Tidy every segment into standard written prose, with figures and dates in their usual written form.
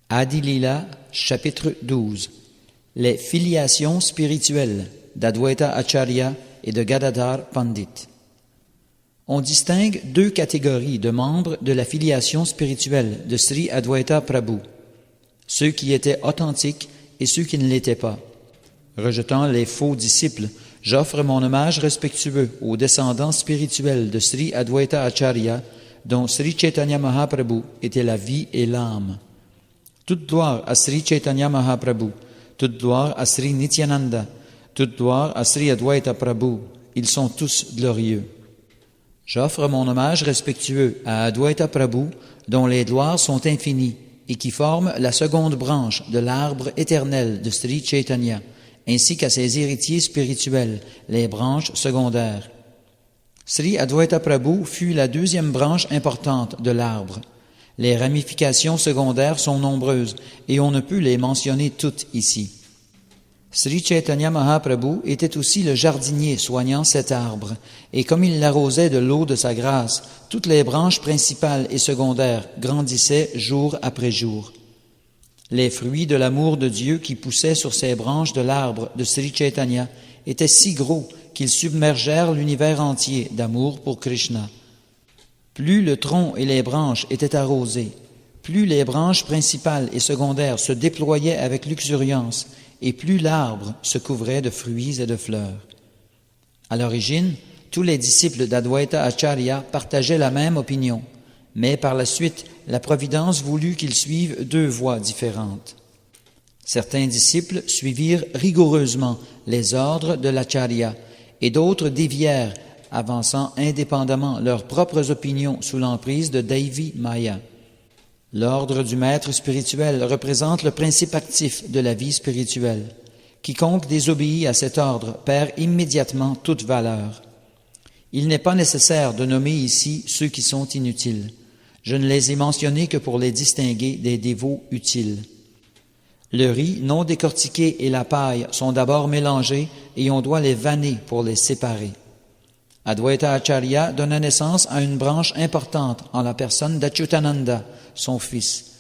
Adi Lila, chapitre 12. Les filiations spirituelles d'Advaita Acharya et de Gadadhar Pandit. On distingue deux catégories de membres de la filiation spirituelle de Sri Advaita Prabhu, ceux qui étaient authentiques et ceux qui ne l'étaient pas. Rejetant les faux disciples, j'offre mon hommage respectueux aux descendants spirituels de Sri Advaita Acharya, dont Sri Chaitanya Mahaprabhu était la vie et l'âme. Toute gloire à Sri Chaitanya Mahaprabhu, toute gloire à Sri Nityananda, toute gloire à Sri Advaita Prabhu, ils sont tous glorieux. J'offre mon hommage respectueux à Advaita Prabhu, dont les gloires sont infinies et qui forment la seconde branche de l'arbre éternel de Sri Chaitanya, ainsi qu'à ses héritiers spirituels, les branches secondaires. Sri Advaita Prabhu fut la deuxième branche importante de l'arbre. Les ramifications secondaires sont nombreuses et on ne peut les mentionner toutes ici. Sri Chaitanya Mahaprabhu était aussi le jardinier soignant cet arbre, et comme il l'arrosait de l'eau de sa grâce, toutes les branches principales et secondaires grandissaient jour après jour. Les fruits de l'amour de Dieu qui poussaient sur ces branches de l'arbre de Sri Chaitanya étaient si gros qu'ils submergèrent l'univers entier d'amour pour Krishna. Plus le tronc et les branches étaient arrosés, plus les branches principales et secondaires se déployaient avec luxuriance, et plus l'arbre se couvrait de fruits et de fleurs. À l'origine, tous les disciples d'Advaita Acharya partageaient la même opinion, mais par la suite, la Providence voulut qu'ils suivent deux voies différentes. Certains disciples suivirent rigoureusement les ordres de l'Acharya, et d'autres dévièrent, avançant indépendamment leurs propres opinions sous l'emprise de Daivi Maya. L'ordre du maître spirituel représente le principe actif de la vie spirituelle. Quiconque désobéit à cet ordre perd immédiatement toute valeur. Il n'est pas nécessaire de nommer ici ceux qui sont inutiles. Je ne les ai mentionnés que pour les distinguer des dévots utiles. Le riz non décortiqué et la paille sont d'abord mélangés et on doit les vanner pour les séparer. Advaita Acharya donna naissance à une branche importante en la personne d'Achyutananda, son fils.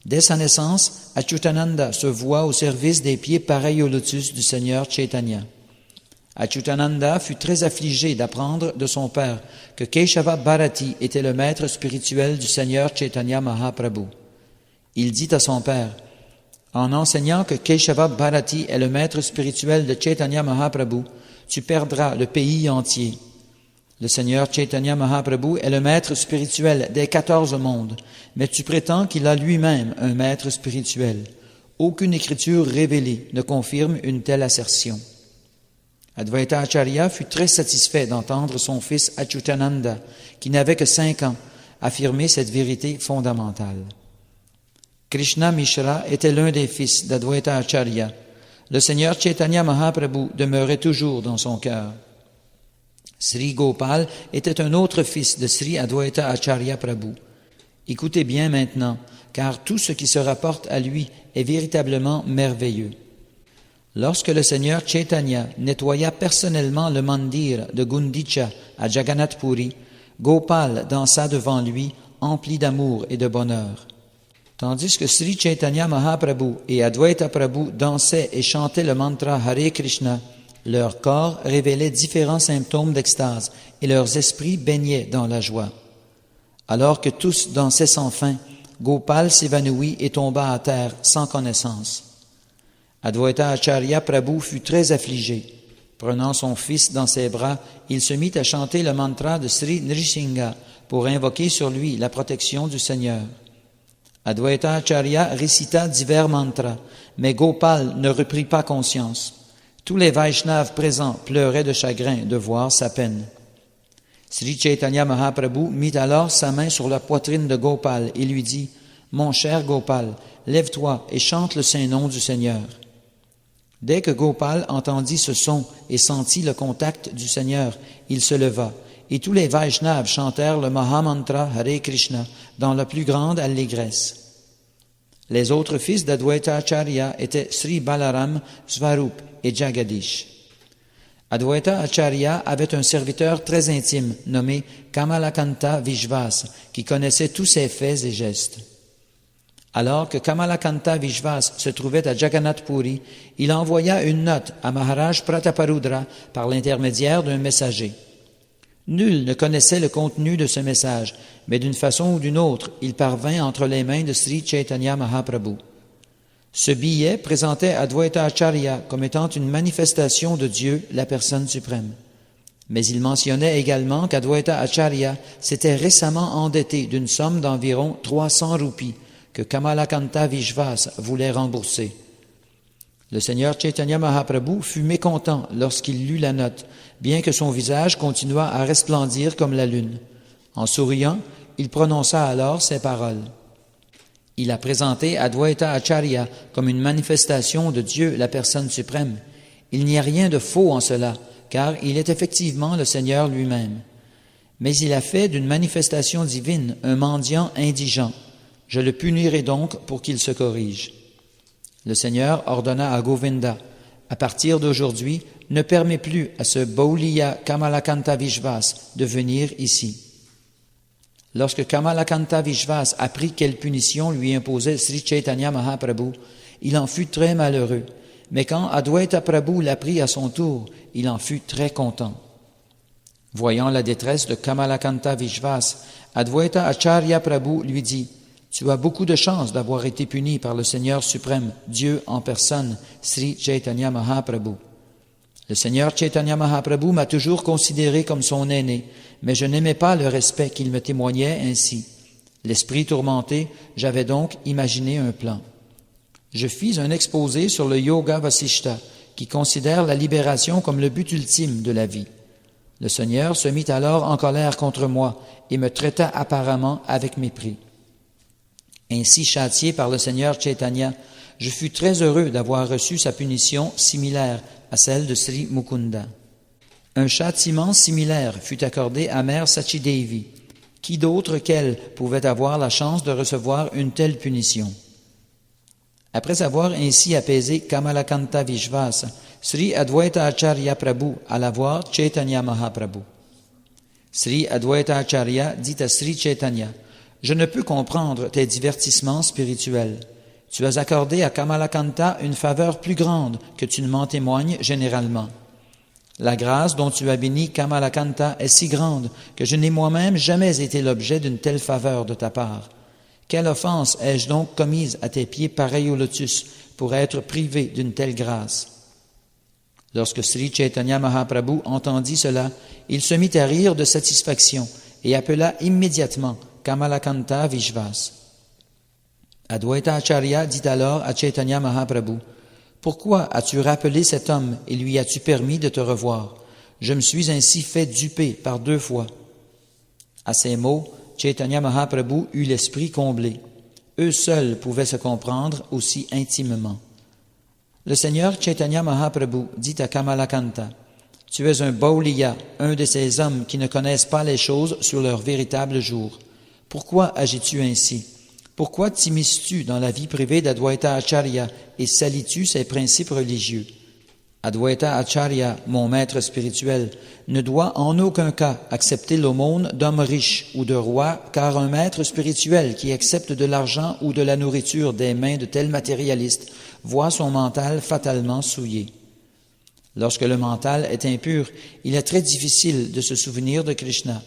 Dès sa naissance, Achyutananda se voit au service des pieds pareils au lotus du Seigneur Chaitanya. Achyutananda fut très affligé d'apprendre de son père que Keshava Bharati était le maître spirituel du Seigneur Chaitanya Mahaprabhu. Il dit à son père, « En enseignant que Keshava Bharati est le maître spirituel de Chaitanya Mahaprabhu, tu perdras le pays entier. » Le Seigneur Chaitanya Mahaprabhu est le maître spirituel des 14 mondes, mais tu prétends qu'il a lui-même un maître spirituel. Aucune écriture révélée ne confirme une telle assertion. Advaita Acharya fut très satisfait d'entendre son fils Achyutananda, qui n'avait que 5 ans, affirmer cette vérité fondamentale. Krishna Mishra était l'un des fils d'Advaita Acharya. Le Seigneur Chaitanya Mahaprabhu demeurait toujours dans son cœur. Sri Gopal était un autre fils de Sri Advaita Acharya Prabhu. Écoutez bien maintenant, car tout ce qui se rapporte à lui est véritablement merveilleux. Lorsque le Seigneur Chaitanya nettoya personnellement le mandir de Gundicha à Jagannath Puri, Gopal dansa devant lui, empli d'amour et de bonheur. Tandis que Sri Chaitanya Mahaprabhu et Advaita Prabhu dansaient et chantaient le mantra Hare Krishna, leur corps révélait différents symptômes d'extase et leurs esprits baignaient dans la joie. Alors que tous dansaient sans fin, Gopal s'évanouit et tomba à terre sans connaissance. Advaita Acharya Prabhu fut très affligé. Prenant son fils dans ses bras, il se mit à chanter le mantra de Sri Nrsimha pour invoquer sur lui la protection du Seigneur. Advaita Acharya récita divers mantras, mais Gopal ne reprit pas conscience. Tous les Vaishnavas présents pleuraient de chagrin de voir sa peine. Sri Chaitanya Mahaprabhu mit alors sa main sur la poitrine de Gopal et lui dit « Mon cher Gopal, lève-toi et chante le saint nom du Seigneur. » Dès que Gopal entendit ce son et sentit le contact du Seigneur, il se leva, et tous les Vaishnavas chantèrent le Mahamantra Hare Krishna dans la plus grande allégresse. Les autres fils d'Advaita Acharya étaient Sri Balaram, Svarup et Jagadish. Advaita Acharya avait un serviteur très intime nommé Kamalakanta Vishvas qui connaissait tous ses faits et gestes. Alors que Kamalakanta Vishvas se trouvait à Jagannath Puri, il envoya une note à Maharaj Prataparudra par l'intermédiaire d'un messager. Nul ne connaissait le contenu de ce message, mais d'une façon ou d'une autre, il parvint entre les mains de Sri Chaitanya Mahaprabhu. Ce billet présentait Advaita Acharya comme étant une manifestation de Dieu, la personne suprême. Mais il mentionnait également qu'Advaita Acharya s'était récemment endetté d'une somme d'environ 300 roupies que Kamalakanta Vishvas voulait rembourser. Le Seigneur Chaitanya Mahaprabhu fut mécontent lorsqu'il lut la note, bien que son visage continuât à resplendir comme la lune. En souriant, il prononça alors ces paroles. Il a présenté Advaita Acharya comme une manifestation de Dieu, la personne suprême. Il n'y a rien de faux en cela, car il est effectivement le Seigneur lui-même. Mais il a fait d'une manifestation divine un mendiant indigent. Je le punirai donc pour qu'il se corrige. Le Seigneur ordonna à Govinda, à partir d'aujourd'hui, ne permets plus à ce Bauliya Kamalakanta Vishvas de venir ici. Lorsque Kamalakanta Vishvas apprit quelle punition lui imposait Sri Chaitanya Mahaprabhu, il en fut très malheureux. Mais quand Advaita Prabhu l'apprit à son tour, il en fut très content. Voyant la détresse de Kamalakanta Vishvas, Advaita Acharya Prabhu lui dit, « Tu as beaucoup de chance d'avoir été puni par le Seigneur suprême, Dieu en personne, Sri Chaitanya Mahaprabhu. Le Seigneur Chaitanya Mahaprabhu m'a toujours considéré comme son aîné, mais je n'aimais pas le respect qu'il me témoignait ainsi. L'esprit tourmenté, j'avais donc imaginé un plan. Je fis un exposé sur le Yoga Vasishta, qui considère la libération comme le but ultime de la vie. Le Seigneur se mit alors en colère contre moi et me traita apparemment avec mépris. Ainsi châtié par le Seigneur Chaitanya, je fus très heureux d'avoir reçu sa punition similaire à celle de Sri Mukunda. Un châtiment similaire fut accordé à Mère Sachidevi. Qui d'autre qu'elle pouvait avoir la chance de recevoir une telle punition? Après avoir ainsi apaisé Kamalakanta Vishvas, Sri Advaita Acharya Prabhu alla voir Chaitanya Mahaprabhu. Sri Advaita Acharya dit à Sri Chaitanya, « Je ne peux comprendre tes divertissements spirituels. Tu as accordé à Kamalakanta une faveur plus grande que tu ne m'en témoignes généralement. La grâce dont tu as béni Kamalakanta est si grande que je n'ai moi-même jamais été l'objet d'une telle faveur de ta part. Quelle offense ai-je donc commise à tes pieds pareil au lotus pour être privé d'une telle grâce? » Lorsque Sri Chaitanya Mahaprabhu entendit cela, il se mit à rire de satisfaction et appela immédiatement Kamalakanta Vishvas. Advaita Acharya dit alors à Chaitanya Mahaprabhu, « Pourquoi as-tu rappelé cet homme et lui as-tu permis de te revoir? Je me suis ainsi fait duper par 2 fois. » À ces mots, Chaitanya Mahaprabhu eut l'esprit comblé. Eux seuls pouvaient se comprendre aussi intimement. Le Seigneur Chaitanya Mahaprabhu dit à Kamalakanta, « Tu es un Bauliya, un de ces hommes qui ne connaissent pas les choses sur leur véritable jour. Pourquoi agis-tu ainsi? Pourquoi t'immisces-tu dans la vie privée d'Advaita Acharya et salis-tu ses principes religieux? Advaita Acharya, mon maître spirituel, ne doit en aucun cas accepter l'aumône d'hommes riches ou de rois, car un maître spirituel qui accepte de l'argent ou de la nourriture des mains de tels matérialistes voit son mental fatalement souillé. Lorsque le mental est impur, il est très difficile de se souvenir de Krishna.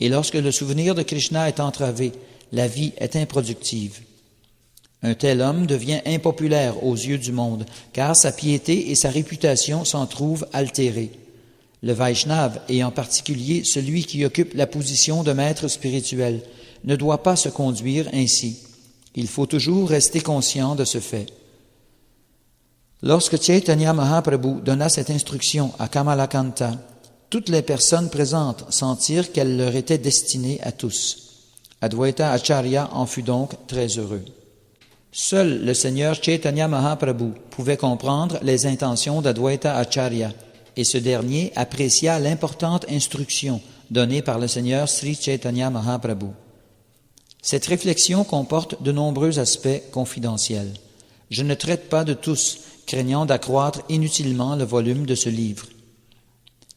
Et lorsque le souvenir de Krishna est entravé, la vie est improductive. Un tel homme devient impopulaire aux yeux du monde, car sa piété et sa réputation s'en trouvent altérées. Le Vaishnav, et en particulier celui qui occupe la position de maître spirituel, ne doit pas se conduire ainsi. Il faut toujours rester conscient de ce fait. Lorsque Chaitanya Mahaprabhu donna cette instruction à Kamalakanta, toutes les personnes présentes sentirent qu'elle leur était destinée à tous. Advaita Acharya en fut donc très heureux. Seul le Seigneur Chaitanya Mahaprabhu pouvait comprendre les intentions d'Advaita Acharya, et ce dernier apprécia l'importante instruction donnée par le Seigneur Sri Chaitanya Mahaprabhu. Cette réflexion comporte de nombreux aspects confidentiels. Je ne traite pas de tous, craignant d'accroître inutilement le volume de ce livre.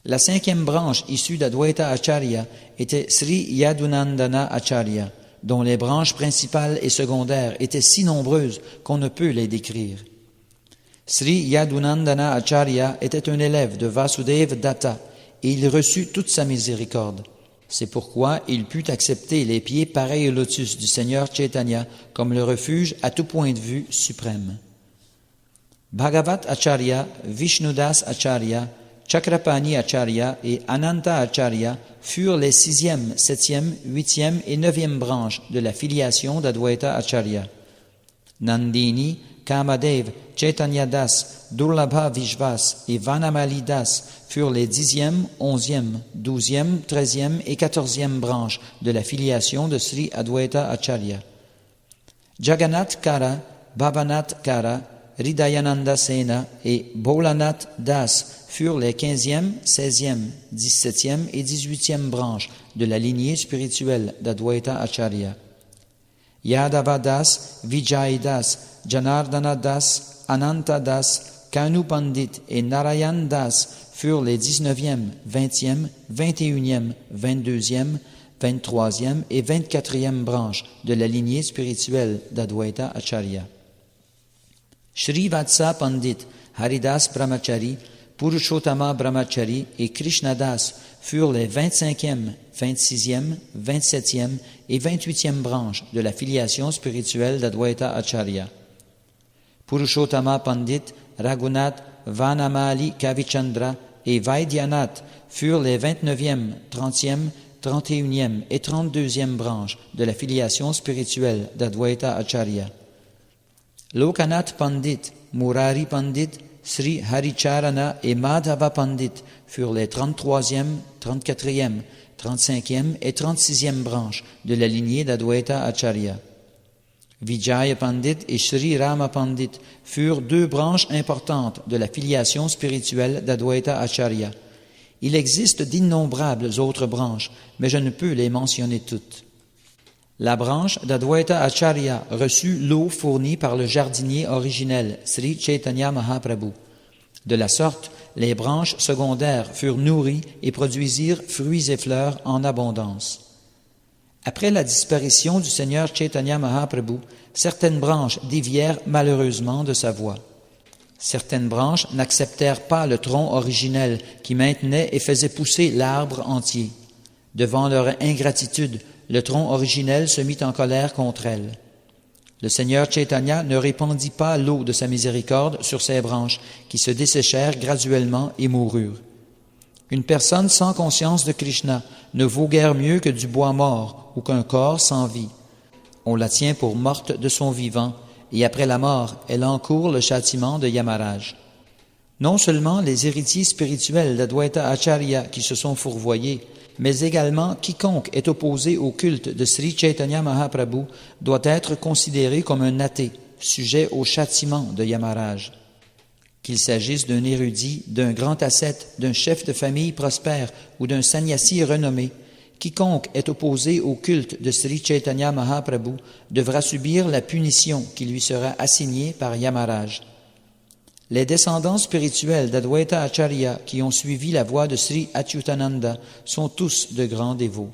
La 5e branche issue d'Advaita Acharya était Sri Yadunandana Acharya, dont les branches principales et secondaires étaient si nombreuses qu'on ne peut les décrire. Sri Yadunandana Acharya était un élève de Vasudeva Datta et il reçut toute sa miséricorde. C'est pourquoi il put accepter les pieds pareils au lotus du Seigneur Chaitanya comme le refuge à tout point de vue suprême. Bhagavat Acharya, Vishnudas Acharya, Chakrapani Acharya et Ananta Acharya furent les 6e, 7e, 8e et 9e branches de la filiation d'Advaita Acharya. Nandini, Kamadev, Chaitanya Das, Durlabha Vishvas et Vanamali Das furent les 10e, 11e, 12e, 13e et 14e branches de la filiation de Sri Advaita Acharya. Jagannath Kara, Bhavanath Kara, Hridayananda Sena et Bholanath Das furent les 15e, 16e, 17e et 18e branches de la lignée spirituelle d'Advaita Acharya. Yadava Das, Vijay Das, Janardana Das, Ananta Das, Kanu Pandit et Narayan Das furent les 19e, 20e, 21e, 22e, 23e et 24e branches de la lignée spirituelle d'Advaita Acharya. Shri Vatsa Pandit, Haridas Brahmachari, Purushottama Brahmachari et Krishnadas furent les 25e, 26e, 27e et 28e branches de la filiation spirituelle d'Advaita Acharya. Purushottama Pandit, Raghunath, Vanamali Kavichandra et Vaidyanath furent les 29e, 30e, 31e et 32e branches de la filiation spirituelle d'Advaita Acharya. Lokanath Pandit, Murari Pandit, Sri Haricharana et Madhava Pandit furent les 33e, 34e, 35e et 36e branches de la lignée d'Advaita Acharya. Vijaya Pandit et Sri Rama Pandit furent 2 branches importantes de la filiation spirituelle d'Advaita Acharya. Il existe d'innombrables autres branches, mais je ne peux les mentionner toutes. La branche d'Advaita Acharya reçut l'eau fournie par le jardinier originel, Sri Chaitanya Mahaprabhu. De la sorte, les branches secondaires furent nourries et produisirent fruits et fleurs en abondance. Après la disparition du Seigneur Chaitanya Mahaprabhu, certaines branches dévièrent malheureusement de sa voie. Certaines branches n'acceptèrent pas le tronc originel qui maintenait et faisait pousser l'arbre entier. Devant leur ingratitude, le tronc originel se mit en colère contre elles. Le Seigneur Chaitanya ne répandit pas l'eau de sa miséricorde sur ces branches qui se desséchèrent graduellement et moururent. Une personne sans conscience de Krishna ne vaut guère mieux que du bois mort ou qu'un corps sans vie. On la tient pour morte de son vivant et après la mort, elle encourt le châtiment de Yamaraj. Non seulement les héritiers spirituels d'Advaita Acharya qui se sont fourvoyés, mais également quiconque est opposé au culte de Sri Chaitanya Mahaprabhu doit être considéré comme un athée, sujet au châtiment de Yamaraj. Qu'il s'agisse d'un érudit, d'un grand ascète, d'un chef de famille prospère ou d'un sannyasi renommé, quiconque est opposé au culte de Sri Chaitanya Mahaprabhu devra subir la punition qui lui sera assignée par Yamaraj. Les descendants spirituels d'Advaita Acharya qui ont suivi la voie de Sri Achyutananda sont tous de grands dévots.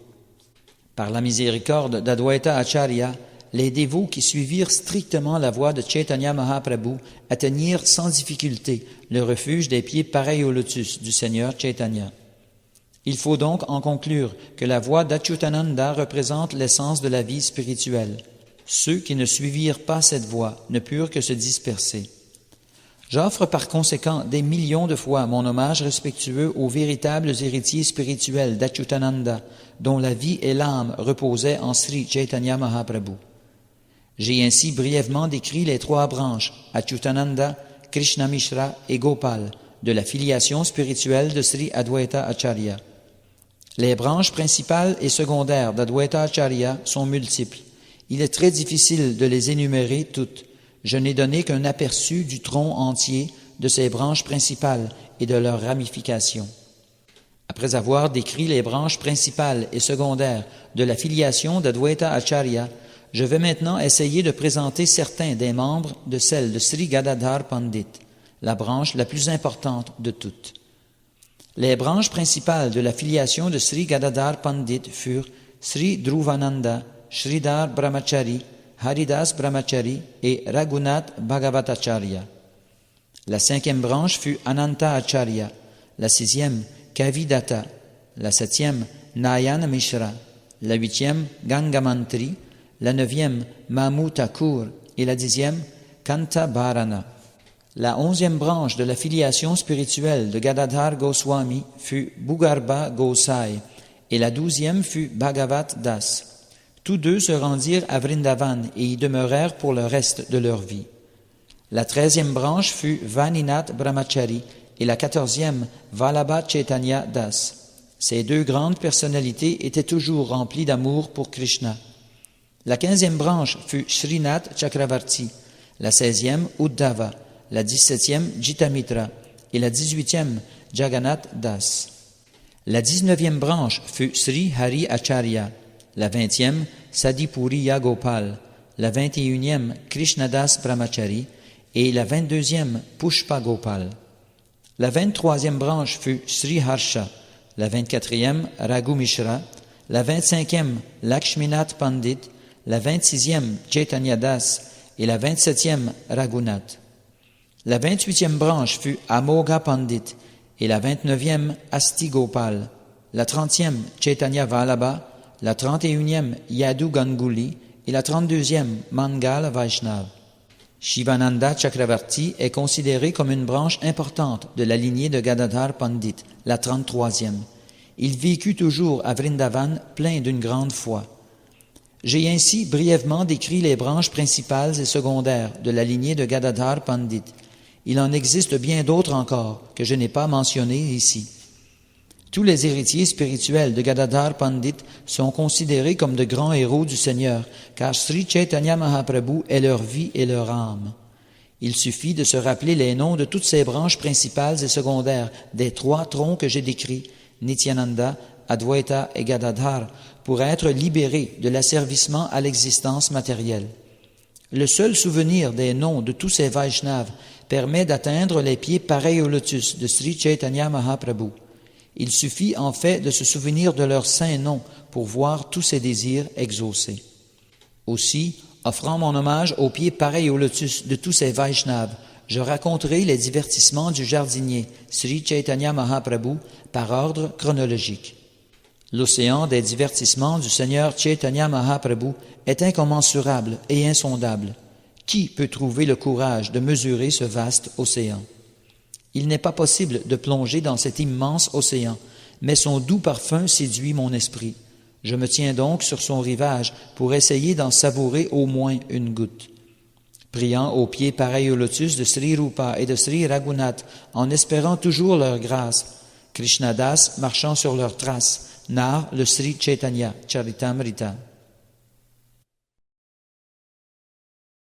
Par la miséricorde d'Advaita Acharya, les dévots qui suivirent strictement la voie de Chaitanya Mahaprabhu atteignirent sans difficulté le refuge des pieds pareils au lotus du Seigneur Chaitanya. Il faut donc en conclure que la voie d'Achyutananda représente l'essence de la vie spirituelle. Ceux qui ne suivirent pas cette voie ne purent que se disperser. J'offre par conséquent des millions de fois mon hommage respectueux aux véritables héritiers spirituels d'Achyutananda, dont la vie et l'âme reposaient en Sri Chaitanya Mahaprabhu. J'ai ainsi brièvement décrit les 3 branches, Achyutananda, Krishna Mishra et Gopal, de la filiation spirituelle de Sri Advaita Acharya. Les branches principales et secondaires d'Advaita Acharya sont multiples. Il est très difficile de les énumérer toutes. Je n'ai donné qu'un aperçu du tronc entier de ces branches principales et de leurs ramifications. Après avoir décrit les branches principales et secondaires de la filiation d'Advaita Acharya, je vais maintenant essayer de présenter certains des membres de celle de Sri Gadadhar Pandit, la branche la plus importante de toutes. Les branches principales de la filiation de Sri Gadadhar Pandit furent Sri Dhruvananda, Sridhar Brahmachari, Haridas Brahmachari et Raghunath Bhagavatacharya. La 5e branche fut Ananta Acharya, la 6e Kavidatta, la 7e Nayana Mishra, la 8e Gangamantri, la 9e Mamu Thakur et la 10e Kanta Bharana. La 11e branche de la filiation spirituelle de Gadadhar Goswami fut Bhugarba Gosai et la 12e fut Bhagavat Das. Tous deux se rendirent à Vrindavan et y demeurèrent pour le reste de leur vie. La 13e branche fut Vaninath Brahmachari et la 14e Vallabha Chaitanya Das. Ces deux grandes personnalités étaient toujours remplies d'amour pour Krishna. La 15e branche fut Srinath Chakravarti, la 16e Uddhava, la 17e Jitamitra et la 18e Jagannath Das. La 19e branche fut Sri Hari Acharya, la 20e Sadipuriya Gopal, la 21e Krishnadas Brahmachari et la 22e Pushpa Gopal. La 23e branche fut Sri Harsha, la 24e Raghu Mishra, la 25e Lakshminath Pandit, la 26e Chaitanya Das et la 27e Raghunath. La 28e branche fut Amogha Pandit et la 29e Asti Gopal, la 30e Chaitanya Vallabha, la 31e Yadu Ganguly et la 32e Mangala Vaishnav. Shivananda Chakravarti est considéré comme une branche importante de la lignée de Gadadhar Pandit, la 33e. Il vécut toujours à Vrindavan plein d'une grande foi. J'ai ainsi brièvement décrit les branches principales et secondaires de la lignée de Gadadhar Pandit. Il en existe bien d'autres encore que je n'ai pas mentionnées ici. Tous les héritiers spirituels de Gadadhar Pandit sont considérés comme de grands héros du Seigneur, car Sri Chaitanya Mahaprabhu est leur vie et leur âme. Il suffit de se rappeler les noms de toutes ces branches principales et secondaires des 3 troncs que j'ai décrits, Nityananda, Advaita et Gadadhar, pour être libéré de l'asservissement à l'existence matérielle. Le seul souvenir des noms de tous ces Vaishnavas permet d'atteindre les pieds pareils au lotus de Sri Chaitanya Mahaprabhu. Il suffit en fait de se souvenir de leurs saints noms pour voir tous ses désirs exaucés. Aussi, offrant mon hommage aux pieds pareils au lotus de tous ces Vaishnavas, je raconterai les divertissements du jardinier Sri Chaitanya Mahaprabhu par ordre chronologique. L'océan des divertissements du Seigneur Chaitanya Mahaprabhu est incommensurable et insondable. Qui peut trouver le courage de mesurer ce vaste océan? Il n'est pas possible de plonger dans cet immense océan, mais son doux parfum séduit mon esprit. Je me tiens donc sur son rivage pour essayer d'en savourer au moins une goutte. Priant aux pieds pareils au lotus de Sri Rupa et de Sri Raghunath, en espérant toujours leur grâce, Krishnadas marchant sur leurs traces, narre le Sri Chaitanya Charitamrita.